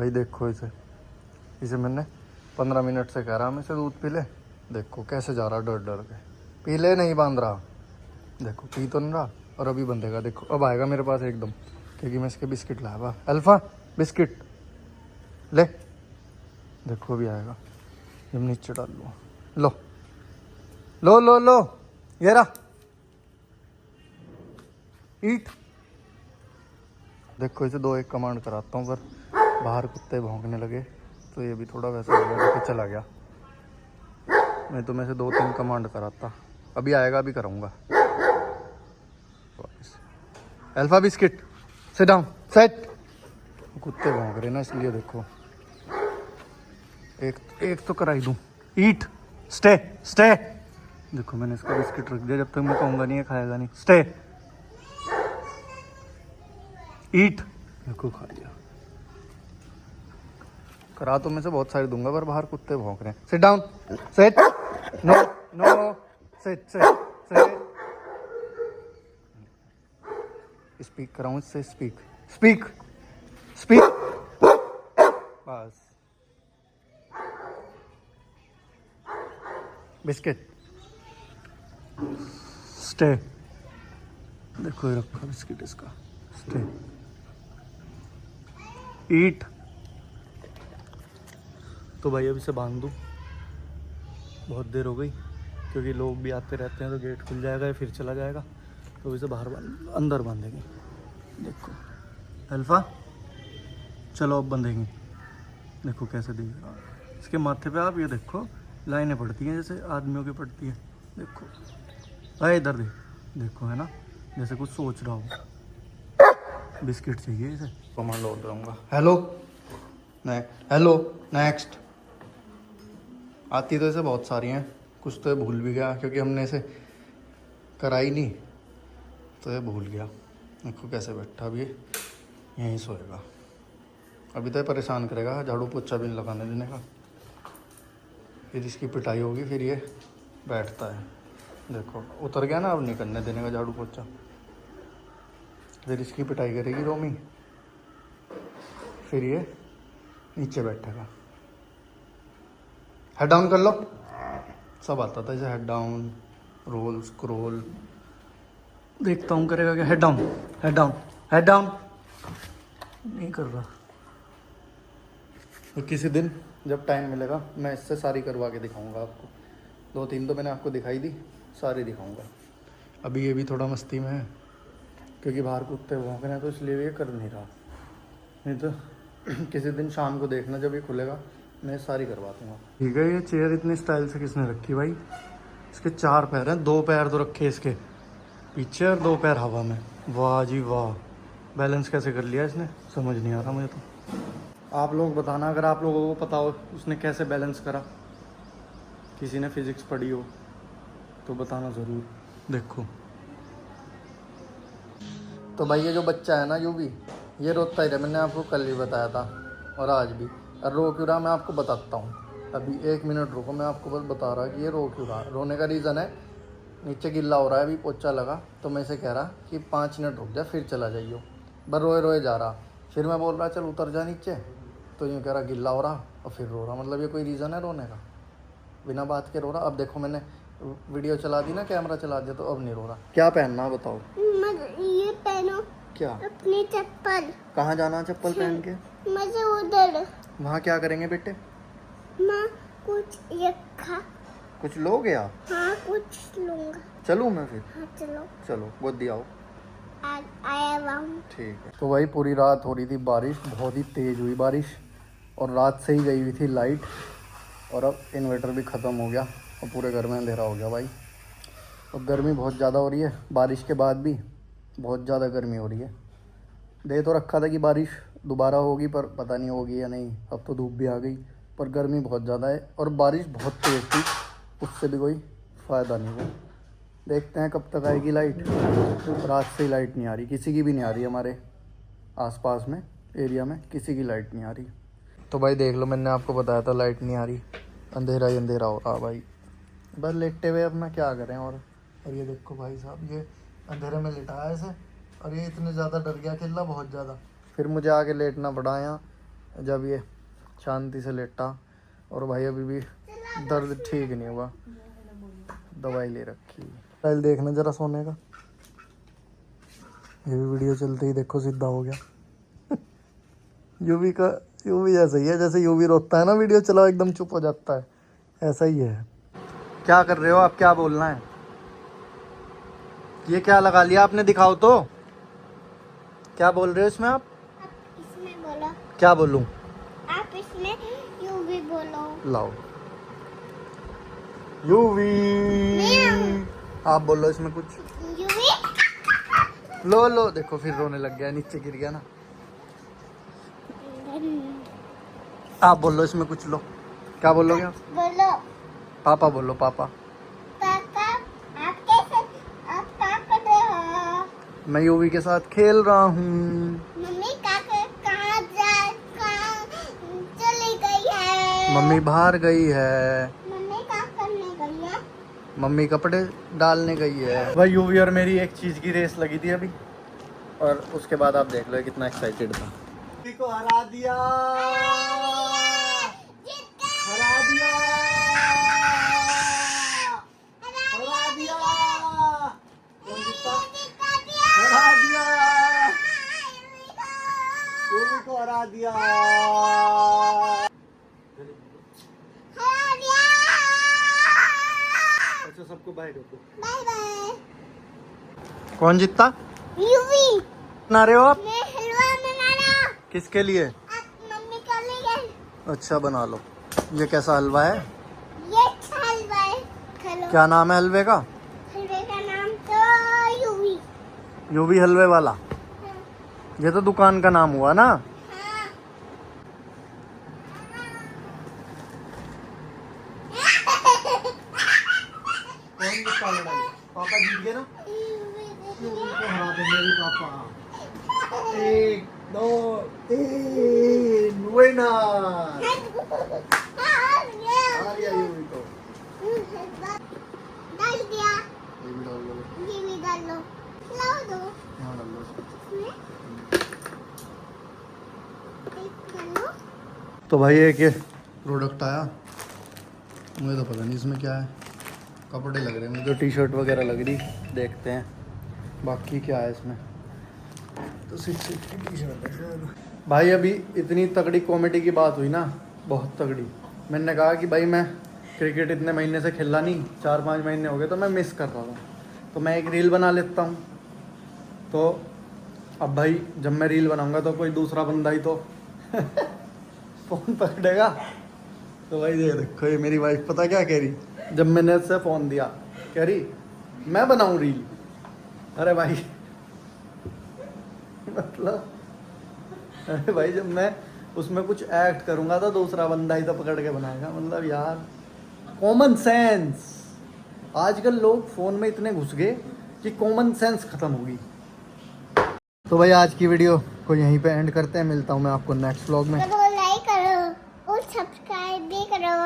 भाई देखो इसे मैंने 15 मिनट से कह रहा मैं इसे दूध पी ले। देखो कैसे जा रहा डर डर के। पी ले, नहीं बांध रहा। देखो पी तो नहीं रहा और अभी बंधेगा। देखो अब आएगा मेरे पास एकदम, क्योंकि मैं इसके बिस्किट लाया हुआ। अल्फा बिस्किट ले। देखो अभी आएगा जब नीचे डाल लूँ। लो लो लो लो, ये रहा, ईट। देखो इसे 2-1 कमांड कराता हूँ, पर बाहर कुत्ते भौंकने लगे तो ये भी थोड़ा वैसा हो गया कि चला गया। मैं तो मैं से 2-3 कमांड कराता। अभी आएगा, अभी कराऊंगा। Alpha biscuit seat down set. कुत्ते भौंक रहे ना इसलिए। देखो एक तो कराई दूं। ईट स्टे स्टे। देखो मैंने इसका बिस्किट रख दिया, जब तक मैं कहूँगा नहीं है खाएगा नहीं। स्टे ईट। देखो खा लिया। करा तो मैं से बहुत सारे दूंगा, पर बाहर कुत्ते भौंक रहे हैं। Sit down sit. No no sit sit sit. Speak कराऊं इससे? Speak speak speak. बस बिस्किट स्टे। देखो ये रखा बिस्किट इसका। Stay eat. तो भाई अभी से बांध दूँ, बहुत देर हो गई, क्योंकि लोग भी आते रहते हैं तो गेट खुल जाएगा या फिर चला जाएगा। तो अभी से बाहर अंदर बांधेंगे। देखो अल्फा चलो अब बंधेंगे। देखो कैसे दिख रहा है इसके माथे पे। आप ये देखो लाइनें पड़ती हैं जैसे आदमियों की पड़ती है। देखो अरे इधर देखो है ना, जैसे कुछ सोच रहा हो। बिस्किट चाहिए इसे। कमांड और दूंगा। Hello hello next. आती तो इसे बहुत सारी हैं, कुछ तो ये भूल भी गया क्योंकि हमने इसे कराई नहीं, तो ये भूल गया। देखो कैसे बैठा। अभी यहीं सोएगा। अभी तो ये परेशान करेगा, झाड़ू पोछा भी नहीं लगाने देने का। फिर इसकी पिटाई होगी, फिर ये बैठता है। देखो उतर गया ना, अब नहीं करने देने का झाड़ू पोछा। फिर इसकी पिटाई करेगी रोमी, फिर ये नीचे बैठेगा। हेड डाउन कर लो। सब आता था इसे, हेड डाउन, रोल, स्क्रॉल। देखता हूँ करेगा क्या। Head down head down head down. नहीं कर रहा। तो किसी दिन जब टाइम मिलेगा मैं इससे सारी करवा के दिखाऊंगा आपको। 2-3 तो मैंने आपको दिखाई दी, सारी दिखाऊंगा। अभी ये भी थोड़ा मस्ती में है, क्योंकि बाहर कुत्ते भौंक रहे हैं, तो इसलिए ये कर नहीं रहा। नहीं तो किसी दिन शाम को देखना, जब ये खुलेगा मैं सारी करवा दूँगा। ठीक है। ये चेयर इतनी स्टाइल से किसने रखी भाई? इसके 4 पैर हैं, 2 पैर तो रखे इसके पीछे और 2 पैर हवा में। वाह जी वाह, बैलेंस कैसे कर लिया इसने, समझ नहीं आ रहा मुझे तो। आप लोग बताना, अगर आप लोगों को पता हो उसने कैसे बैलेंस करा, किसी ने फिजिक्स पढ़ी हो तो बताना ज़रूर। देखो तो भाई ये जो बच्चा है ना यूवी, ये रोता ही रहा। मैंने आपको कल ही बताया था और आज भी। और रो क्यों रहा मैं आपको बताता हूँ। अभी 1 मिनट रुको, मैं आपको बस बता रहा कि ये रो क्यों रहा। रोने का रीज़न है, नीचे गिल्ला हो रहा है, अभी पोछा लगा, तो मैं इसे कह रहा कि 5 मिनट रुक जा फिर चला जाइयो। बस रोए रोए जा रहा। फिर मैं बोल रहा चल उतर जा नीचे, तो यूँ कह रहा गिल्ला हो रहा और फिर रो रहा। मतलब ये कोई रीज़न है रोने का? बिना बात के रो रहा। अब देखो मैंने वीडियो चला दी ना, कैमरा चला दिया, तो अब नहीं रो रहा। क्या पहनना बताओ? ये पहनो। क्या? अपनी चप्पल। कहाँ जाना चप्पल पहन के? मुझे उधर। वहाँ क्या करेंगे बेटे? माँ कुछ रखा। कुछ लोगे आप? हाँ कुछ लूँगा। चलूँ मैं फिर? हाँ चलो। चलो बहुत दिया हो। आया हूँ। ठीक है। तो भाई पूरी रात हो रही थी बारिश, बहुत ही तेज़ हुई बारिश, और रात से ही गई हुई थी लाइट, और अब इन्वर्टर भी ख़त्म हो गया और पूरे घर में अंधेरा हो गया भाई। और गर्मी बहुत ज़्यादा हो रही है, बारिश के बाद भी बहुत ज़्यादा गर्मी हो रही है। दे तो रखा था कि बारिश दोबारा होगी, पर पता नहीं होगी या नहीं। अब तो धूप भी आ गई, पर गर्मी बहुत ज़्यादा है और बारिश बहुत तेज़ थी, उससे भी कोई फ़ायदा नहीं हुआ। देखते हैं कब तक आएगी लाइट। रात से ही लाइट नहीं आ रही, किसी की भी नहीं आ रही। हमारे आसपास में एरिया में किसी की लाइट नहीं आ रही। तो भाई देख लो, मैंने आपको बताया था लाइट नहीं आ रही, अंधेरा ही अंधेरा हो रहा भाई। बस लेटते हुए अपना क्या करें। और ये देखो भाई साहब, ये अंधेरे में लिटा है ऐसे, और ये इतने ज़्यादा डर गया, चिल्ला बहुत ज़्यादा। फिर मुझे आके लेटना पड़ा यहाँ जब ये शांति से लेटा, और भाई अभी भी दर्द ठीक नहीं हुआ, दवाई ले रखी। पहले देखना जरा सोने का, ये भी वीडियो चलते ही देखो सीधा हो गया। यूवी का यूवी ऐसा ही है, जैसे यूवी रोता है ना वीडियो चलाओ एकदम चुप हो जाता है, ऐसा ही है। क्या कर रहे हो आप, क्या बोलना है? ये क्या लगा लिया आपने, दिखाओ तो, क्या बोल रहे हो इसमें आप? इसमें बोलो। क्या बोलूं? आप इसमें यूवी बोलो। लाओ यूवी, आप बोलो इसमें कुछ। यूवी। लो देखो फिर रोने लग गया, नीचे गिर गया ना। आप बोलो इसमें कुछ, लो क्या बोलोगे आप? बोलो। पापा बोलो, पापा। पापा आप कैसे, आप क्या कर रहे हो? मैं यूवी के साथ खेल रहा हूँ। मम्मी कहाँ चली गई है? मम्मी बाहर गई है। मम्मी क्या करने गई है? मम्मी कपड़े डालने गई है। भाई यूवी और मेरी एक चीज की रेस लगी थी अभी, और उसके बाद आप देख लो कितना एक्साइटेड था। यूवी को हरा दिया, हरा दिया, हरा दिया, कौन जीता? हरा दिया, यूवी को हरा दिया। अच्छा सबको बाय कर दो। Bye bye. कौन जीता? यूवी। बना रहे हो आप? मैं हलवा बना रहा हूँ। किसके लिए? आप मम्मी कर लिए। अच्छा बना लो। ये कैसा हलवा है? ये अच्छा हलवा है। खा क्या नाम है हलवे का? हलवे का नाम तो यूवी। यूवी हलवे वाला। हाँ। ये तो दुकान का नाम हुआ ना। हाँ। कौन जीता लड़ाई? पापा जीत गए ना। यूवी को हरा दे मेरे पापा। 1 2 3 विनर। आ गया यूवी को। डाल दिया। ये भी डाल दो। ये भी डाल लो। लाओ दो। यहाँ डाल दो। इसमें एक डाल लो। तो भाई एक ये प्रोडक्ट आया, मुझे तो पता नहीं इसमें क्या है। कपड़े लग रहे हैं मुझे, टी शर्ट वगैरह लग रही, देखते हैं बाकी क्या है इसमें। तो 660 की टी शर्ट है शायद। भाई अभी इतनी तगड़ी कॉमेडी की बात हुई ना, बहुत तगड़ी। मैंने कहा कि भाई मैं क्रिकेट इतने महीने से खेला नहीं, 4-5 महीने हो गए, तो मैं मिस कर रहा था, तो मैं एक रील बना लेता हूँ। तो अब भाई जब मैं रील बनाऊंगा तो कोई दूसरा बंदा ही तो फ़ोन पकड़ेगा। तो भाई ये देखो, ये मेरी वाइफ पता क्या कह रही, जब मैंने उससे फ़ोन दिया, कह रही मैं बनाऊं रील। अरे भाई मतलब, अरे भाई जब मैं उसमें कुछ एक्ट करूंगा तो दूसरा बंदा ही तो पकड़ के बनाएगा। मतलब यार कॉमन सेंस, आजकल लोग फ़ोन में इतने घुस गए कि कॉमन सेंस ख़त्म होगी। तो भाई आज की वीडियो को यहीं पे एंड करते हैं, मिलता हूँ मैं आपको नेक्स्ट व्लॉग में। करो, लाइक करो और सब्सक्राइब भी करो।